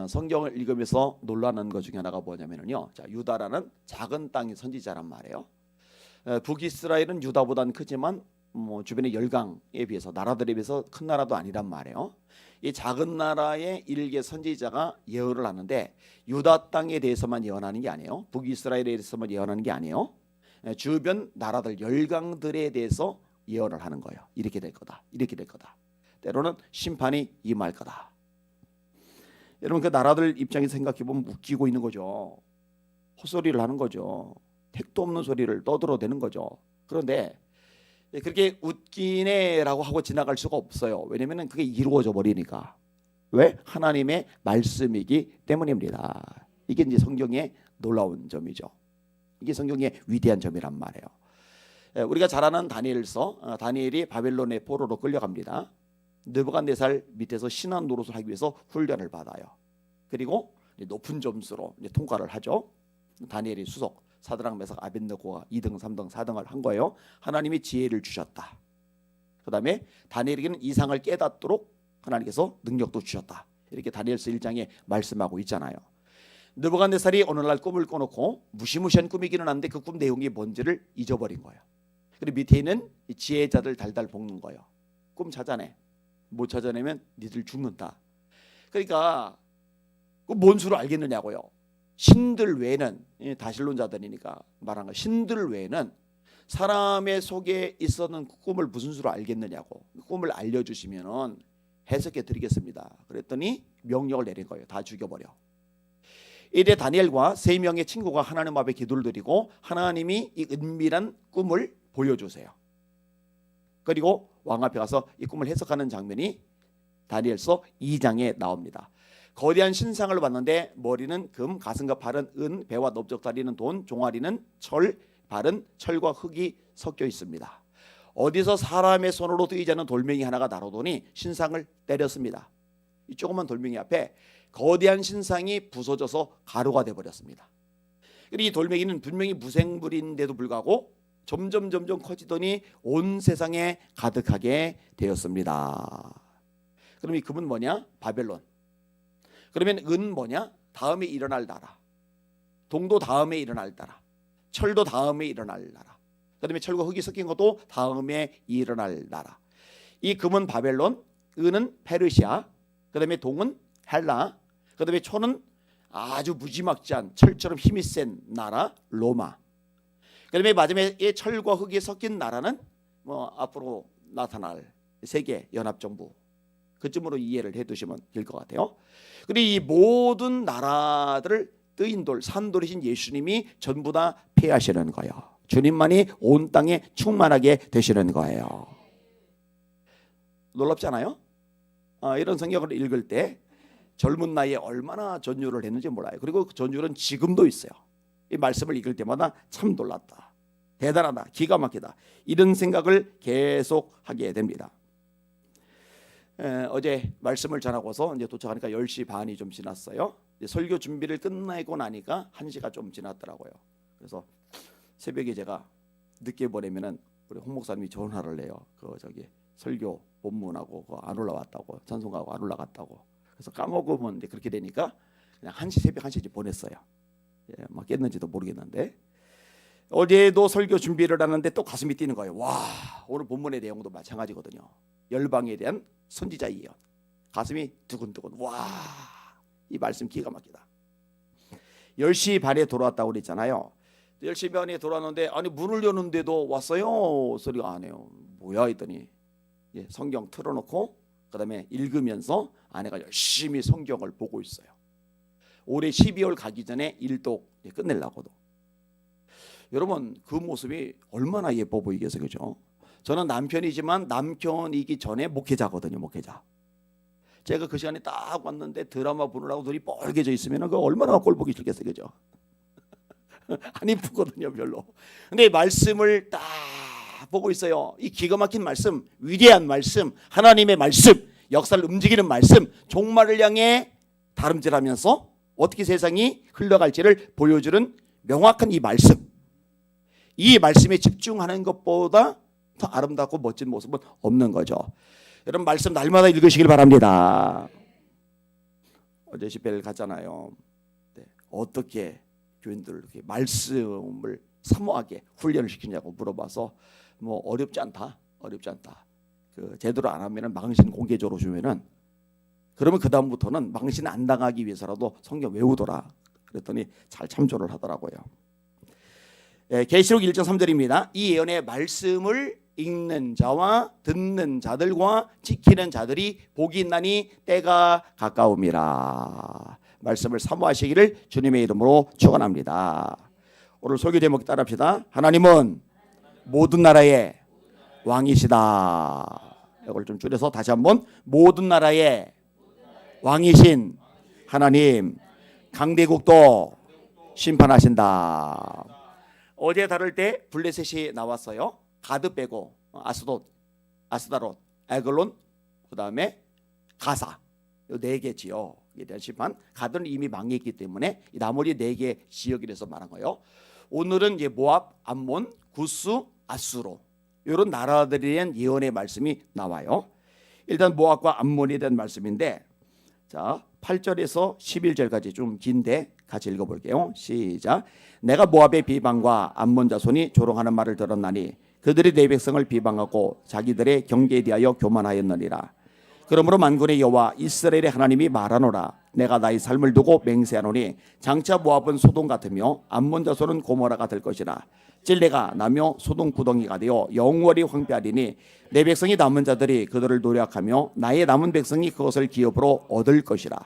성경을 읽으면서 놀라는 것 중에 하나가 뭐냐면요. 자, 유다라는 작은 땅의 선지자란 말이에요. 북이스라엘은 유다보다는 크지만 주변의 열강에 비해서 나라들에 비해서 큰 나라도 아니란 말이에요. 이 작은 나라의 일개 선지자가 예언을 하는데 유다 땅에 대해서만 예언하는 게 아니에요. 북이스라엘에 대해서만 예언하는 게 아니에요. 주변 나라들 열강들에 대해서 예언을 하는 거예요. 이렇게 될 거다. 이렇게 될 거다. 때로는 심판이 임할 거다. 여러분 그 나라들 입장에서 생각해 보면 웃기고 있는 거죠. 헛소리를 하는 거죠. 택도 없는 소리를 떠들어대는 거죠. 그런데 그렇게 웃기네라고 하고 지나갈 수가 없어요. 왜냐하면 그게 이루어져 버리니까. 왜? 하나님의 말씀이기 때문입니다. 이게 이제 성경의 놀라운 점이죠. 이게 성경의 위대한 점이란 말이에요. 우리가 잘 아는 다니엘서, 다니엘이 바벨론의 포로로 끌려갑니다. 느부갓네살 밑에서 신한 노릇을 하기 위해서 훈련을 받아요. 그리고 높은 점수로 이제 통과를 하죠. 다니엘이 수석, 사드락, 메삭, 아벳느고가 2등, 3등, 4등을 한 거예요. 하나님이 지혜를 주셨다. 그 다음에 다니엘에게는 이상을 깨닫도록 하나님께서 능력도 주셨다. 이렇게 다니엘서 1장에 말씀하고 있잖아요. 느부갓네살이 어느 날 꿈을 꿔놓고 무시무시한 꿈이기는 한데 그 꿈 내용이 뭔지를 잊어버린 거예요. 그리고 밑에 있는 지혜자들 달달 볶는 거예요. 꿈 찾아내. 못 찾아내면 니들 죽는다. 그러니까 뭔 수를 알겠느냐고요. 신들 외에는, 다신론자들이니까 말한 거, 신들 외에는 사람의 속에 있었는 꿈을 무슨 수로 알겠느냐고. 꿈을 알려주시면 해석해 드리겠습니다. 그랬더니 명령을 내린 거예요. 다 죽여버려. 이래 다니엘과 3명의 친구가 하나님 앞에 기도를 드리고 하나님이 이 은밀한 꿈을 보여주세요. 그리고 왕 앞에 가서 이 꿈을 해석하는 장면이 다니엘서 2장에 나옵니다. 거대한 신상을 봤는데 머리는 금, 가슴과 발은 은, 배와 넓적다리는 돈, 종아리는 철, 발은 철과 흙이 섞여 있습니다. 어디서 사람의 손으로 뜨이지 않는 돌멩이 하나가 날아오더니 신상을 때렸습니다. 이 조그만 돌멩이 앞에 거대한 신상이 부서져서 가루가 되어버렸습니다. 이 돌멩이는 분명히 무생물인데도 불구하고 점점 커지더니 온 세상에 가득하게 되었습니다. 그럼 이 금은 뭐냐? 바벨론. 그러면 은 뭐냐? 다음에 일어날 나라. 동도 다음에 일어날 나라. 철도 다음에 일어날 나라. 그다음에 철과 흙이 섞인 것도 다음에 일어날 나라. 이 금은 바벨론, 은은 페르시아, 그다음에 동은 헬라, 그다음에 초는 아주 무지막지한 철처럼 힘이 센 나라 로마. 그다음에 마지막에 철과 흙이 섞인 나라는 앞으로 나타날 세계 연합 정부. 그쯤으로 이해를 해두시면 될 것 같아요. 그리고 이 모든 나라들을 뜨인 돌, 산돌이신 예수님이 전부 다 폐하시는 거예요. 주님만이 온 땅에 충만하게 되시는 거예요. 놀랍지 않아요? 이런 성경을 읽을 때 젊은 나이에 얼마나 전율을 했는지 몰라요. 그리고 그 전율은 지금도 있어요. 이 말씀을 읽을 때마다 참 놀랐다. 대단하다. 기가 막히다. 이런 생각을 계속 하게 됩니다. 어제 말씀을 전하고서 이제 도착하니까 10시 반이 좀 지났어요. 설교 준비를 끝내고 나니까 1시가 좀 지났더라고요. 그래서 새벽에 제가 늦게 보내면은 우리 홍 목사님이 전화를 해요. 설교 본문하고 안 올라왔다고, 찬송하고 안 올라갔다고. 그래서 까먹으면 이제 그렇게 되니까 그냥 1시, 새벽 1시에 보냈어요. 막 깼는지도 모르겠는데 어제도 설교 준비를 하는데 또 가슴이 뛰는 거예요. 와, 오늘 본문의 내용도 마찬가지거든요. 열방에 대한 선지자 예언. 가슴이 두근두근. 와, 이 말씀 기가 막히다. 10시 반에 돌아왔다고 그랬잖아요. 10시 반에 돌아왔는데 아니 문을 여는데도 왔어요. 소리가 안 해요. 뭐야 했더니 성경 틀어놓고 그 다음에 읽으면서 아내가 열심히 성경을 보고 있어요. 올해 12월 가기 전에 일독 끝내려고도. 여러분 그 모습이 얼마나 예뻐 보이겠어요. 그죠? 저는 남편이지만 남편이기 전에 목회자거든요. 목회자. 제가 그 시간에 딱 왔는데 드라마 보느라고 눈이 뻘개져 있으면 그거 얼마나 꼴 보기 싫겠어요. 그죠? 안 이쁘거든요. 별로. 근데 말씀을 딱 보고 있어요. 이 기가 막힌 말씀, 위대한 말씀, 하나님의 말씀, 역사를 움직이는 말씀, 종말을 향해 다름질하면서 어떻게 세상이 흘러갈지를 보여주는 명확한 이 말씀. 이 말씀에 집중하는 것보다 더 아름답고 멋진 모습은 없는 거죠. 여러분 말씀 날마다 읽으시길 바랍니다. 어제 집회를 갔잖아요. 네. 어떻게 교인들 이렇게 말씀을 사모하게 훈련을 시키냐고 물어봐서 뭐 어렵지 않다. 그 제대로 안 하면은 망신 공개적으로 주면은 그러면 그 다음부터는 망신 안 당하기 위해서라도 성경 외우더라. 그랬더니 잘 참조를 하더라고요. 계시록 1장 3절입니다. 이 예언의 말씀을 읽는 자와 듣는 자들과 지키는 자들이 복이 있나니 때가 가까움이라. 말씀을 사모하시기를 주님의 이름으로 축원합니다. 오늘 설교 제목 따라합시다. 하나님은 모든 나라의 왕이시다. 이걸 좀 줄여서 다시 한번, 모든 나라의 왕이신 하나님, 강대국도 심판하신다. 어제 다룰 때 블레셋이 나왔어요. 가드 빼고 아스다롯, 에글론, 그 다음에 가사, 이 네 개 지역에 대한 심판. 가드는 이미 망했기 때문에 나머지 네 개 지역이라서 말한 거예요. 오늘은 이제 모압, 암몬, 구스, 아수로 이런 나라들에 대한 예언의 말씀이 나와요. 일단 모압과 암몬에 대한 말씀인데, 자 8절에서 11절까지 좀 긴데 같이 읽어볼게요. 시작. 내가 모압의 비방과 암몬 자손이 조롱하는 말을 들었나니 그들이 내 백성을 비방하고 자기들의 경계에 대하여 교만하였느니라. 그러므로 만군의 여호와 이스라엘의 하나님이 말하노라. 내가 나의 삶을 두고 맹세하노니 장차 모압은 소돔 같으며 암몬 자손은 고모라가 될 것이라. 찔레가 나며 소돔 구덩이가 되어 영원히 황폐하리니 내 백성이 남은 자들이 그들을 노력하며 나의 남은 백성이 그것을 기업으로 얻을 것이라.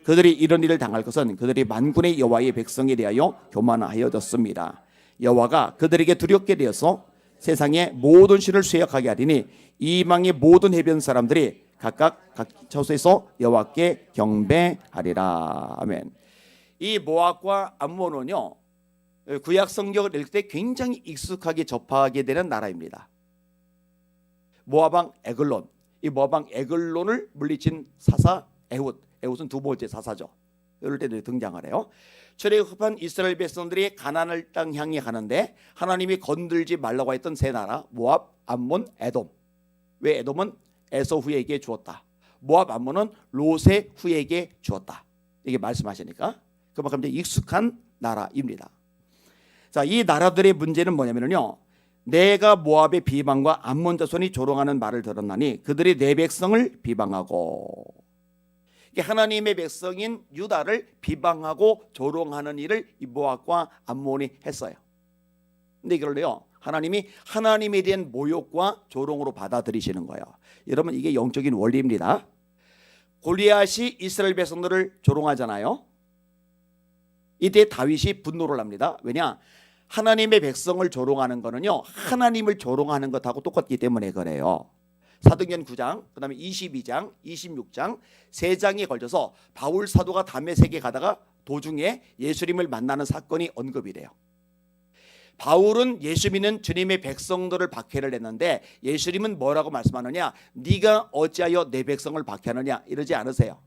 그들이 이런 일을 당할 것은 그들이 만군의 여호와의 백성에 대하여 교만하여졌습니다. 여호와가 그들에게 두렵게 되어서 세상의 모든 신을 수역하게 하리니 이방의 모든 해변 사람들이 각각 각 처소에서 여호와께 경배하리라. 아멘. 이 모압과 암몬은요, 구약 성경을 읽을 때 굉장히 익숙하게 접하게 되는 나라입니다. 모압 왕 에글론, 이 모압 왕 에글론을 물리친 사사 에훗. 에훗은 두 번째 사사죠. 이럴 때 등장을 해요. 출애굽한 이스라엘 백성들이 가나안 땅 향해 가는데 하나님이 건들지 말라고 했던 세 나라, 모압, 암몬, 에돔. 왜 에돔은 에서 후에게 주었다. 모압, 암몬은 롯의 후에게 주었다. 이게 말씀하시니까 그만큼 이제 익숙한 나라입니다. 자, 이 나라들의 문제는 뭐냐면요, 내가 모압의 비방과 암몬 자손이 조롱하는 말을 들었나니 그들이 내 백성을 비방하고, 하나님의 백성인 유다를 비방하고 조롱하는 일을 이 모압과 암몬이 했어요. 근데 이걸로요, 하나님이 하나님에 대한 모욕과 조롱으로 받아들이시는 거예요. 여러분, 이게 영적인 원리입니다. 골리앗이 이스라엘 백성들을 조롱하잖아요. 이때 다윗이 분노를 합니다. 왜냐? 하나님의 백성을 조롱하는 거는요, 하나님을 조롱하는 것하고 똑같기 때문에 그래요. 사도행전 9장, 그 다음에 22장, 26장 3장에 걸쳐서 바울 사도가 다메섹에 가다가 도중에 예수님을 만나는 사건이 언급이 돼요. 바울은 예수 믿는 주님의 백성들을 박해를 했는데 예수님은 뭐라고 말씀하느냐? 네가 어찌하여 내 백성을 박해하느냐? 이러지 않으세요.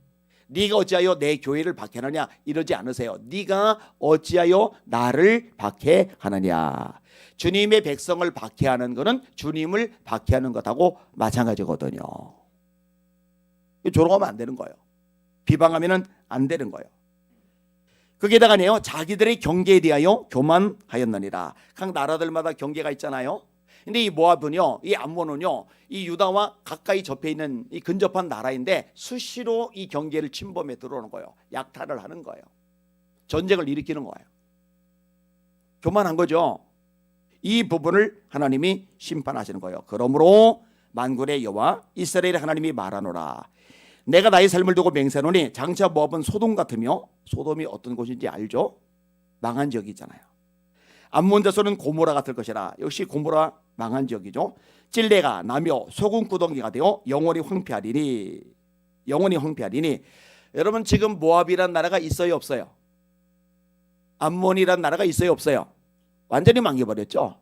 네가 어찌하여 내 교회를 박해하느냐? 이러지 않으세요. 네가 어찌하여 나를 박해하느냐? 주님의 백성을 박해하는 것은 주님을 박해하는 것하고 마찬가지거든요. 조롱하면 안 되는 거예요. 비방하면 안 되는 거예요. 거기에다가네요, 자기들의 경계에 대하여 교만하였느니라. 각 나라들마다 경계가 있잖아요. 근데 이 모압은요, 이 암몬은요, 이 유다와 가까이 접해 있는 이 근접한 나라인데 수시로 이 경계를 침범해 들어오는 거예요. 약탈을 하는 거예요. 전쟁을 일으키는 거예요. 교만한 거죠. 이 부분을 하나님이 심판하시는 거예요. 그러므로 만군의 여호와 이스라엘의 하나님이 말하노라. 내가 나의 삶을 두고 맹세하노니 장차 모압은 소돔 같으며, 소돔이 어떤 곳인지 알죠? 망한 지역이잖아요. 암몬 자손은 고모라 같을 것이라. 역시 고모라 망한 지역이죠. 찔레가 나며 소금 구덩이가 되어 영원히 황폐하리니. 여러분, 지금 모압이란 나라가 있어요, 없어요? 암몬이란 나라가 있어요, 없어요? 완전히 망해버렸죠.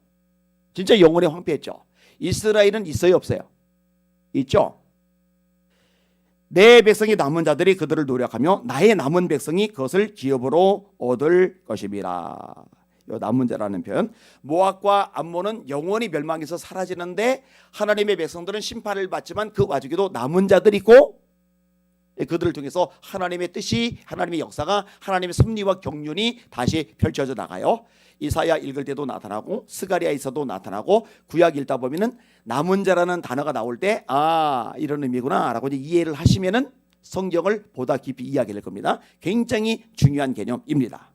진짜 영원히 황폐했죠. 이스라엘은 있어요, 없어요? 있죠. 내 백성이 남은 자들이 그들을 노력하며 나의 남은 백성이 그것을 기업으로 얻을 것임이라. 이 남은 자라는 표현, 모압과 암몬은 영원히 멸망해서 사라지는데 하나님의 백성들은 심판을 받지만 그 와중에도 남은 자들이 있고 그들을 통해서 하나님의 뜻이, 하나님의 역사가, 하나님의 섭리와 경륜이 다시 펼쳐져 나가요. 이사야 읽을 때도 나타나고 스가랴에서도 나타나고 구약 읽다 보면은 남은 자라는 단어가 나올 때 이런 의미구나라고 이제 이해를 하시면은 성경을 보다 깊이 이해하게 될 겁니다. 굉장히 중요한 개념입니다.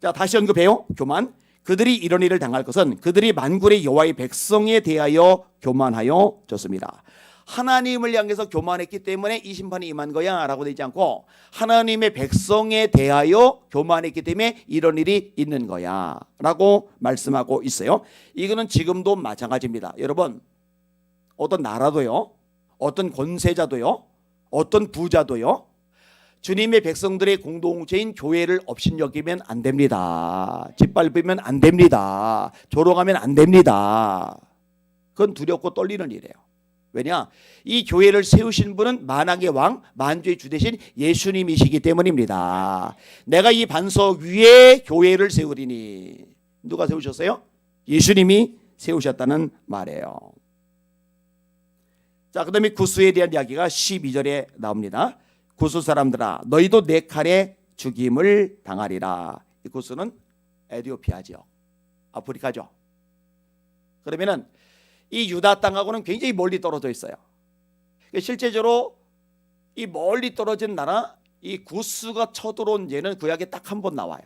자, 다시 언급해요. 교만. 그들이 이런 일을 당할 것은 그들이 만군의 여호와의 백성에 대하여 교만하여 졌습니다. 하나님을 향해서 교만했기 때문에 이 심판이 임한 거야 라고 되지 않고 하나님의 백성에 대하여 교만했기 때문에 이런 일이 있는 거야 라고 말씀하고 있어요. 이거는 지금도 마찬가지입니다. 여러분, 어떤 나라도요, 어떤 권세자도요, 어떤 부자도요, 주님의 백성들의 공동체인 교회를 업신여기면 안 됩니다. 짓밟으면 안 됩니다. 조롱하면 안 됩니다. 그건 두렵고 떨리는 일이에요. 왜냐? 이 교회를 세우신 분은 만왕의 왕, 만주의 주 되신 예수님이시기 때문입니다. 내가 이 반석 위에 교회를 세우리니. 누가 세우셨어요? 예수님이 세우셨다는 말이에요. 자, 그 다음에 구스에 대한 이야기가 12절에 나옵니다. 구스 사람들아, 너희도 내 칼에 죽임을 당하리라. 이 구스는 에티오피아 지역, 아프리카죠. 그러면은 이 유다 땅하고는 굉장히 멀리 떨어져 있어요. 실제적으로 이 멀리 떨어진 나라, 이 구스가 쳐들어온 예는 구약에 딱 한 번 나와요.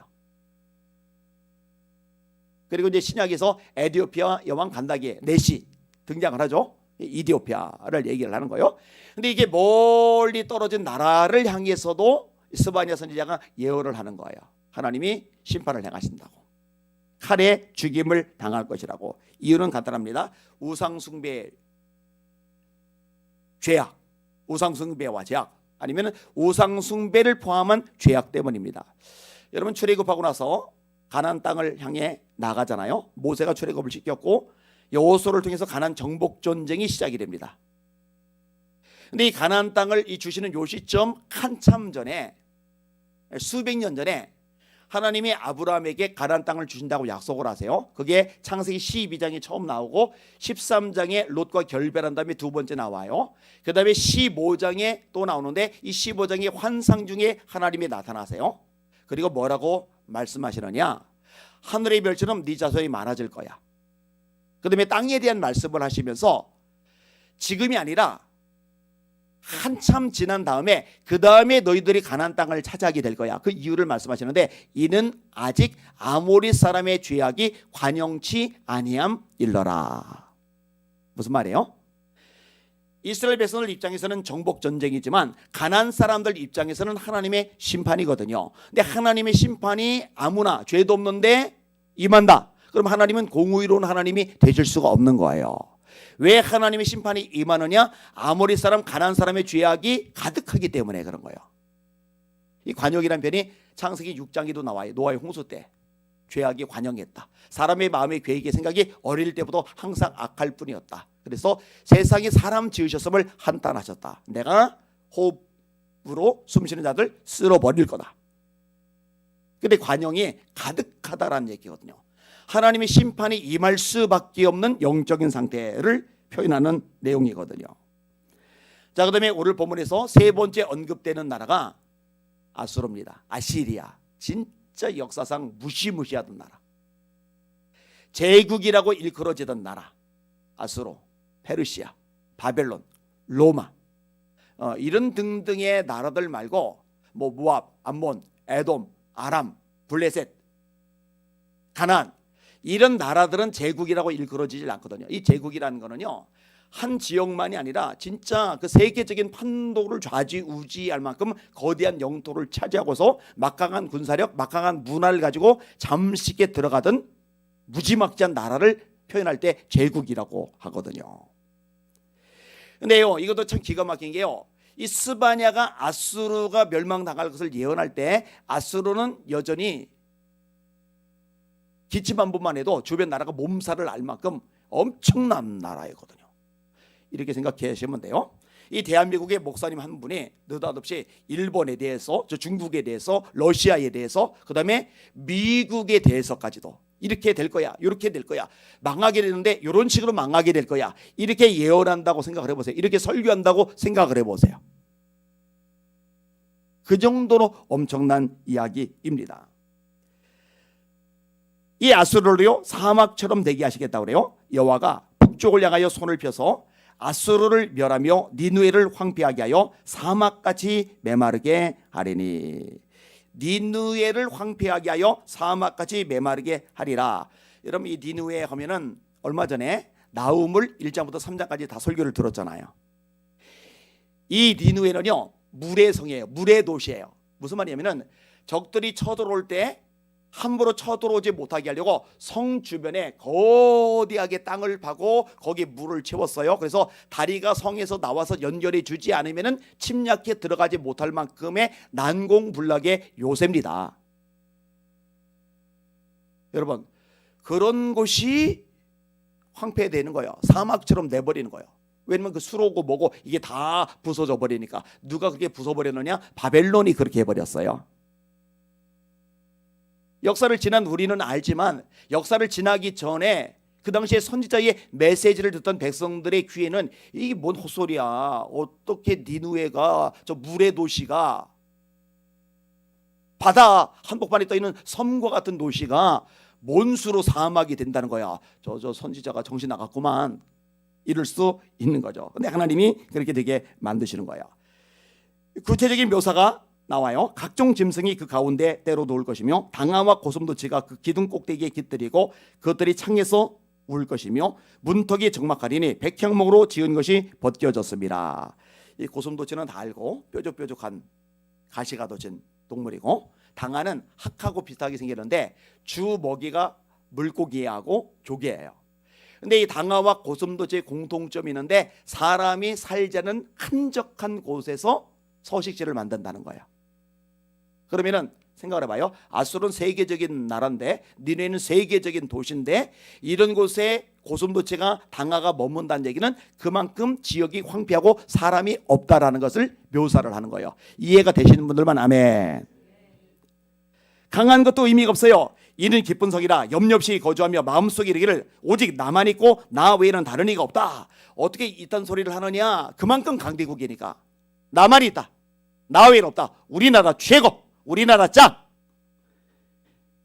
그리고 이제 신약에서 에티오피아 여왕 간다기에 넷이 등장을 하죠. 이디오피아를 얘기를 하는 거예요. 근데 이게 멀리 떨어진 나라를 향해서도 스바냐 선지자가 예언을 하는 거예요. 하나님이 심판을 행하신다고. 칼에 죽임을 당할 것이라고. 이유는 간단합니다. 우상숭배 죄악, 우상숭배와 죄악, 아니면 우상숭배를 포함한 죄악 때문입니다. 여러분, 출애굽하고 나서 가나안 땅을 향해 나가잖아요. 모세가 출애굽을 시켰고 여호수아를 통해서 가나안 정복 전쟁이 시작이 됩니다. 근데 이 가나안 땅을 주시는 요 시점 한참 전에, 수백 년 전에 하나님이 아브라함에게 가나안 땅을 주신다고 약속을 하세요. 그게 창세기 12장이 처음 나오고 13장에 롯과 결별한 다음에 두 번째 나와요. 그 다음에 15장에 또 나오는데 이 15장의 환상 중에 하나님이 나타나세요. 그리고 뭐라고 말씀하시느냐? 하늘의 별처럼 네 자손이 많아질 거야. 그 다음에 땅에 대한 말씀을 하시면서 지금이 아니라 한참 지난 다음에 그 다음에 너희들이 가나안 땅을 차지하게 될 거야. 그 이유를 말씀하시는데 이는 아직 아모리 사람의 죄악이 관영치 아니함 일러라. 무슨 말이에요? 이스라엘 백성들 입장에서는 정복 전쟁이지만 가나안 사람들 입장에서는 하나님의 심판이거든요. 근데 하나님의 심판이 아무나 죄도 없는데 임한다. 그럼 하나님은 공의로운 하나님이 되실 수가 없는 거예요. 왜 하나님의 심판이 임하느냐? 아모리 사람, 가나안 사람의 죄악이 가득하기 때문에 그런 거예요. 이 관역이라는 표현이 창세기 6장에도 나와요. 노아의 홍수 때 죄악이 관영했다. 사람의 마음의 계획의 생각이 어릴 때부터 항상 악할 뿐이었다. 그래서 세상에 사람 지으셨음을 한탄하셨다. 내가 호흡으로 숨쉬는 자들 쓸어버릴 거다. 근데 관영이 가득하다라는 얘기거든요. 하나님의 심판이 임할 수밖에 없는 영적인 상태를 표현하는 내용이거든요. 자, 그 다음에 오늘 본문에서 세 번째 언급되는 나라가 아수르입니다. 아시리아. 진짜 역사상 무시무시하던 나라. 제국이라고 일컬어지던 나라. 아수르, 페르시아, 바벨론, 로마, 이런 등등의 나라들 말고 뭐 모압, 암몬, 에돔, 아람, 블레셋, 가나안, 이런 나라들은 제국이라고 일컬어지질 않거든요. 이 제국이라는 거는요, 한 지역만이 아니라 진짜 그 세계적인 판도를 좌지우지할 만큼 거대한 영토를 차지하고서 막강한 군사력, 막강한 문화를 가지고 잠식에 들어가던 무지막지한 나라를 표현할 때 제국이라고 하거든요. 근데요, 이것도 참 기가 막힌 게요, 이 스바냐가 아수르가 멸망당할 것을 예언할 때 아수르는 여전히 기침한 분만 해도 주변 나라가 몸살을 알 만큼 엄청난 나라이거든요. 이렇게 생각하시면 돼요. 이 대한민국의 목사님 한 분이 느닷없이 일본에 대해서, 저 중국에 대해서, 러시아에 대해서, 그 다음에 미국에 대해서까지도 이렇게 될 거야, 이렇게 될 거야, 망하게 되는데 이런 식으로 망하게 될 거야, 이렇게 예언한다고 생각을 해보세요. 이렇게 설교한다고 생각을 해보세요. 그 정도로 엄청난 이야기입니다. 이 아수르를요 사막처럼 되게 하시겠다고 그래요. 여호와가 북쪽을 향하여 손을 펴서 아수르를 멸하며 니느웨를 황폐하게 하여 사막같이 메마르게 하리니. 니느웨를 황폐하게 하여 사막같이 메마르게 하리라. 여러분 이 니느웨 하면은 얼마 전에 나훔을 1장부터 3장까지 다 설교를 들었잖아요. 이 니느웨는요 물의 성이에요. 물의 도시예요. 무슨 말이냐면은 적들이 쳐들어올 때 함부로 쳐들어오지 못하게 하려고 성 주변에 거대하게 땅을 파고 거기에 물을 채웠어요. 그래서 다리가 성에서 나와서 연결해 주지 않으면 침략해 들어가지 못할 만큼의 난공불락의 요새입니다. 여러분 그런 곳이 황폐되는 거예요. 사막처럼 내버리는 거예요. 왜냐면 그 수로고 뭐고 이게 다 부서져 버리니까. 누가 그렇게 부숴버렸느냐? 바벨론이 그렇게 해버렸어요. 역사를 지난 우리는 알지만 역사를 지나기 전에 그 당시에 선지자의 메시지를 듣던 백성들의 귀에는 이게 뭔 헛소리야. 어떻게 니느웨가 저 물의 도시가 바다 한복판에 떠있는 섬과 같은 도시가 몬수로 사막이 된다는 거야. 저 선지자가 정신 나갔구만. 이럴 수 있는 거죠. 근데 하나님이 그렇게 되게 만드시는 거예요. 구체적인 묘사가 나와요. 각종 짐승이 그 가운데 때로 놓을 것이며 당아와 고슴도치가 그 기둥 꼭대기에 깃들이고 그것들이 창에서 울 것이며 문턱이 적막하리니 백향목으로 지은 것이 벗겨졌습니다. 이 고슴도치는 다 알고 뾰족뾰족한 가시가 돋친 동물이고 당아는 학하고 비슷하게 생겼는데 주 먹이가 물고기하고 조개예요. 근데 이 당아와 고슴도치의 공통점이 있는데 사람이 살자는 한적한 곳에서 서식지를 만든다는 거예요. 그러면은 생각을 해봐요. 아수르는 세계적인 나라인데 니느웨는 세계적인 도시인데 이런 곳에 고슴도치가 당아가 머문다는 얘기는 그만큼 지역이 황폐하고 사람이 없다라는 것을 묘사를 하는 거예요. 이해가 되시는 분들만 아멘. 강한 것도 의미가 없어요. 이는 깊은 성이라 염려 없이 거주하며 마음속에 이르기를 오직 나만 있고 나 외에는 다른 이가 없다. 어떻게 이딴 소리를 하느냐? 그만큼 강대국이니까. 나만 있다. 나 외에는 없다. 우리나라 최고. 우리나라 짱.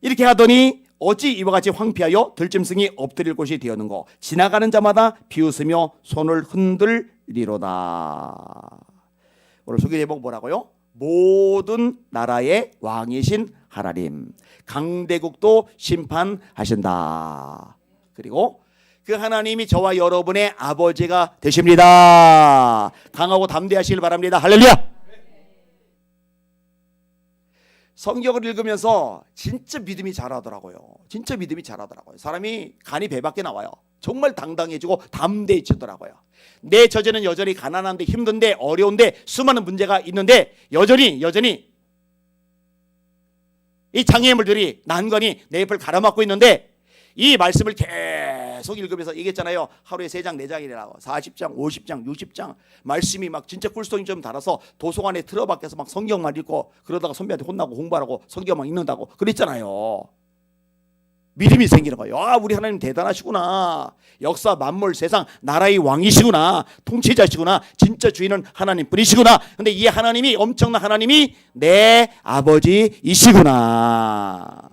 이렇게 하더니 어찌 이와 같이 황폐하여 들짐승이 엎드릴 곳이 되었는고 지나가는 자마다 비웃으며 손을 흔들리로다. 오늘 소개 제목 뭐라고요? 모든 나라의 왕이신 하나님, 강대국도 심판하신다. 그리고 그 하나님이 저와 여러분의 아버지가 되십니다. 강하고 담대하시길 바랍니다. 할렐루야. 성경을 읽으면서 진짜 믿음이 자라더라고요. 진짜 믿음이 자라더라고요. 사람이 간이 배밖에 나와요. 정말 당당해지고 담대해지더라고요. 내 처지는 여전히 가난한데 힘든데 어려운데 수많은 문제가 있는데 여전히 이 장애물들이 난관이 내 옆을 가로막고 있는데 이 말씀을 계속 읽으면서 얘기했잖아요. 하루에 3장 4장이라고 40장 50장 60장 말씀이 막 진짜 꿀송이 좀 달아서 도서관에 틀어박혀서 막 성경만 읽고 그러다가 선배한테 혼나고 공부하라고 성경만 읽는다고 그랬잖아요. 믿음이 생기는 거예요. 아, 우리 하나님 대단하시구나. 역사 만물 세상 나라의 왕이시구나. 통치자시구나. 진짜 주인은 하나님뿐이시구나. 근데 이 하나님이 엄청난 하나님이 내 아버지이시구나.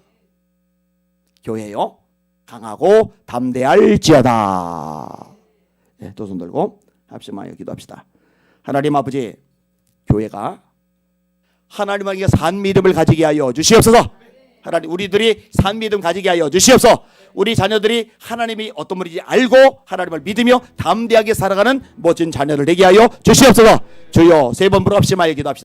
교회요. 강하고 담대할지어다. 네, 두 손 들고 합심하여 기도합시다. 하나님 아버지, 교회가 하나님에게 산 믿음을 가지게 하여 주시옵소서. 하나님, 우리들이 산 믿음 가지게 하여 주시옵소서. 우리 자녀들이 하나님이 어떤 분인지 알고 하나님을 믿으며 담대하게 살아가는 멋진 자녀를 되게 하여 주시옵소서. 주여, 3번 부르 합심하여 기도합시다.